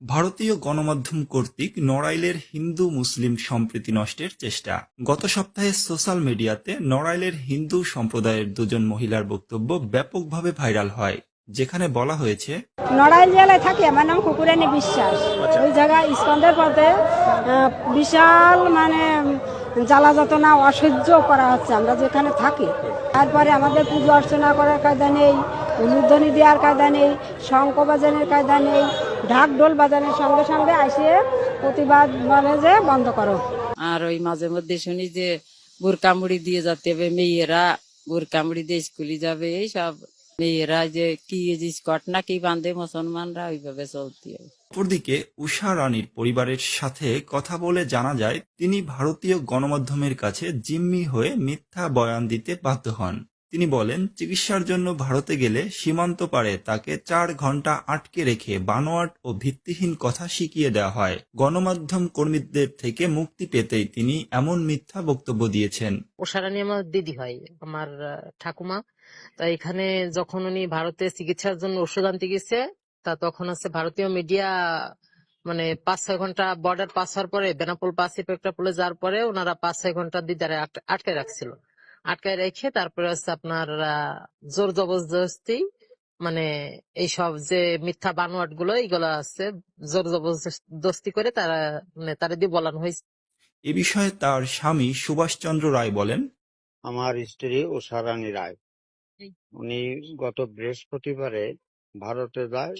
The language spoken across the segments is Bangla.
ভারতীয় গণমাধ্যম কর্তৃক নড়াইলের হিন্দু মুসলিম সম্প্রীতি নষ্টের চেষ্টা। গত সপ্তাহে সোশ্যাল মিডিয়াতে নড়াইলের হিন্দু সম্প্রদায়ের দুজন মহিলার বক্তব্য ব্যাপকভাবে ভাইরাল হয়, যেখানে বলা হয়েছে, নড়াইল জেলায় থাকি, আমার নাম কুকুরানী বিশ্বাস। ওই জায়গায় স্কন্দের পথে বিশাল জ্বালা যন্ত্রণা অসহ্য করা হচ্ছে আমরা যেখানে থাকি। তারপরে আমাদের পুজো অর্চনা করার কায়দা নেই, উলুধ্বনি দেওয়ার কায়দা নেই, শঙ্খ বাজানের কায়দা নেই, ঢাক ঢোল বাজানের সঙ্গে সঙ্গে আসিয়ে প্রতিবাদ বলে যে বন্ধ করো। আর ওই মাঝে মধ্যে শুনি যে বোরকামুড়ি দিয়ে যেতে হবে, মেয়েরা বোরকামুড়ি দিয়ে স্কুলে যাবে, এইসব মেয়েরা যে কি স্কট না কি বান্ধে মুসলমানরা ওইভাবে চলতে হবে। অপরদিকে ঊষা রানীর পরিবারের সাথে কথা বলে জানা যায়, তিনি ভারতীয় গণমাধ্যমের কাছে জিম্মি হয়ে মিথ্যা বয়ান দিতে বাধ্য হন। তিনি বলেন, চিকিৎসার জন্য ভারতে গেলে সীমান্ত পারে তাকে ৪ ঘন্টা আটকে রেখে বানোয়াট ও ভিত্তিহীন কথা শিখিয়ে দেওয়া হয়। গণমাধ্যম কর্মীদের থেকে মুক্তি পেতেই তিনি এমন মিথ্যা বক্তব্য দিয়েছেন। ঊষা রানী আমার দিদি হয়, আমার ঠাকুমা। তা এখানে যখন উনি ভারতে চিকিৎসার জন্য ওষুধ আনতে গেছে, তা তখন ভারতীয় মিডিয়া ৫-৬ ঘন্টা বর্ডার পাস হওয়ার পরে, বেনাপোল পাস ইফেক্টাপোলে যাওয়ার পরে ওনারা ৫-৬ ঘন্টা দিদারে আটকে রাখছিল। আটকায় রেখে তারপরে আপনার জোর জবরদস্তি এইসব যে মিথ্যা বানোয়াট গুলো, এইগুলো জোর জবরদস্তি করে তারা দিয়ে বলানো হয়েছে। এ বিষয়ে তার স্বামী সুভাষচন্দ্র রায় বলেন, আমার স্ত্রী ঊষা রানী রায়, উনি গত বৃহস্পতিবারে ভারতে যায়।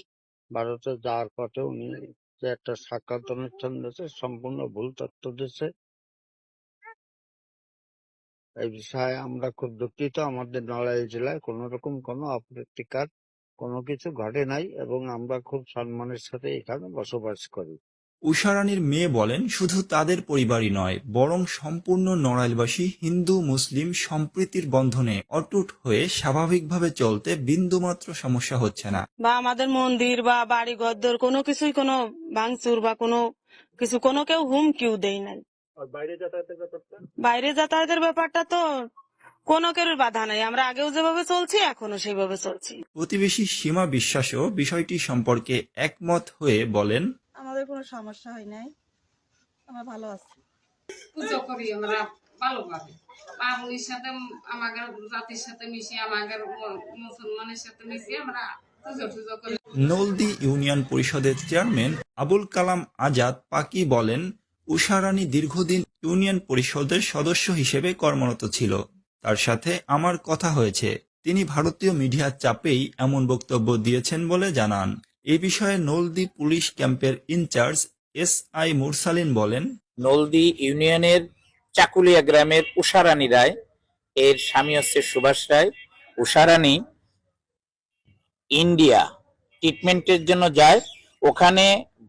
ভারতে যাওয়ার পথে উনি যে একটা সাক্ষাৎ অনুষ্ঠান দিয়েছে, সম্পূর্ণ ভুল তথ্য দিচ্ছে। এই বিষয়ে আমরা খুব দুঃখিত। আমাদের নড়াইল জেলায় কোন রকম কোনো অপ্রীতিকর কোনো কিছু ঘটে নাই এবং আমরা খুব সম্মানের সাথে এখানে বসবাস করি। ঊষা রানীর মেয়ে বলেন, শুধু তাদের পরিবারই নয়, বরং সম্পূর্ণ নড়াইলবাসী হিন্দু মুসলিম সম্প্রীতির বন্ধনে অটুট হয়ে স্বাভাবিকভাবে চলতে বিন্দুমাত্র সমস্যা হচ্ছে না। বা আমাদের মন্দির বা বাড়ি ঘরদোর কোনো কিছুই কোনো ভাঙচুর বা কোনো কিছু কোনো কেউ হুমকিও দেয় নাই। বাইরে যাতায়াতের ব্যাপারটা তো কোনো কেউ বাধা নাই, আমরা আগেও যেভাবে চলছি এখনো সেইভাবে চলছি। প্রতিবেশী সীমা বিশ্বাসও বিষয়টি সম্পর্কে একমত হয়ে বলেন, আমাদের কোনো সমস্যা হয় নাই, আমরা ভালো আছি। পুজো করি আমরা ভালোভাবে, বাবুলির সাথে আমাদের জাতির সাথে মিশিয়ে, আমাদের মুসলমানের সাথে মিশিয়ে আমরা পুজো করি। নলদী ইউনিয়ন পরিষদের চেয়ারম্যান আবুল কালাম আজাদ পাকি বলেন, ঊষা রানী দীর্ঘদিন ইউনিয়ন পরিষদের সদস্য হিসেবে কর্মরত ছিল। তার সাথে আমার কথা হয়েছে। তিনি ভারতীয় মিডিয়ার চাপেই এমন বক্তব্য দিয়েছেন বলে জানান। এ বিষয়ে নলদী পুলিশ ক্যাম্পের ইনচার্জ SI মুরসালিন বলেন, নলদী ইউনিয়নের চাকুলিয়া গ্রামের ঊষা রানী রায়, এর স্বামী হচ্ছে সুভাষ রায়। ঊষা রানী ইন্ডিয়া ট্রিটমেন্টের জন্য যায়। ওখানে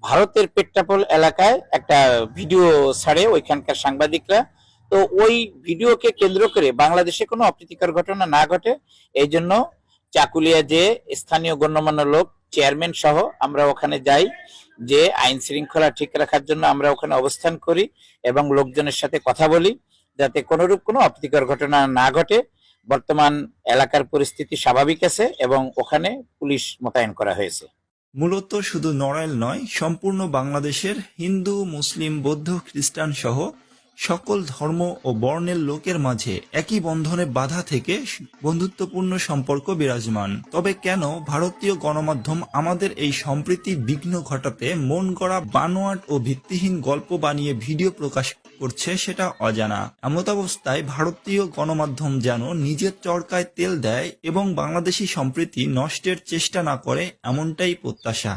ভারতের পেট্টাপোল এলাকায় একটা ভিডিও ছাড়ে ওইখানকার সাংবাদিকরা। তো ওই ভিডিওকে কেন্দ্র করে বাংলাদেশে কোনো অপ্রীতিকর ঘটনা না ঘটে, এই জন্য চাকুলিয়া যে স্থানীয় গণ্যমান্য লোক, চেয়ারম্যান সহ আমরা ওখানে যাই, যে আইন শৃঙ্খলা ঠিক রাখার জন্য আমরা ওখানে অবস্থান করি এবং লোকজনের সাথে কথা বলি, যাতে কোনোরূপ কোনো অপ্রীতিকর ঘটনা না ঘটে। বর্তমান এলাকার পরিস্থিতি স্বাভাবিক আছে এবং ওখানে পুলিশ মোতায়েন করা হয়েছে। মূলত শুধু নড়াইল নয়, সম্পূর্ণ বাংলাদেশের হিন্দু মুসলিম বৌদ্ধ খ্রিস্টান সহ সকল ধর্ম ও বর্ণের লোকের মাঝে একই বন্ধনে বাধা থেকে বন্ধুত্বপূর্ণ সম্পর্ক বিরাজমান। তবে কেন ভারতীয় গণমাধ্যম আমাদের এই সম্প্রীতি বিঘ্ন ঘটাতে মন গড়া বানোয়াট ও ভিত্তিহীন গল্প বানিয়ে ভিডিও প্রকাশ করছে সেটা অজানা। এমতাবস্থায় ভারতীয় গণমাধ্যম যেন নিজের চরকায় তেল দেয় এবং বাংলাদেশি সম্প্রীতি নষ্টের চেষ্টা না করে, এমনটাই প্রত্যাশা।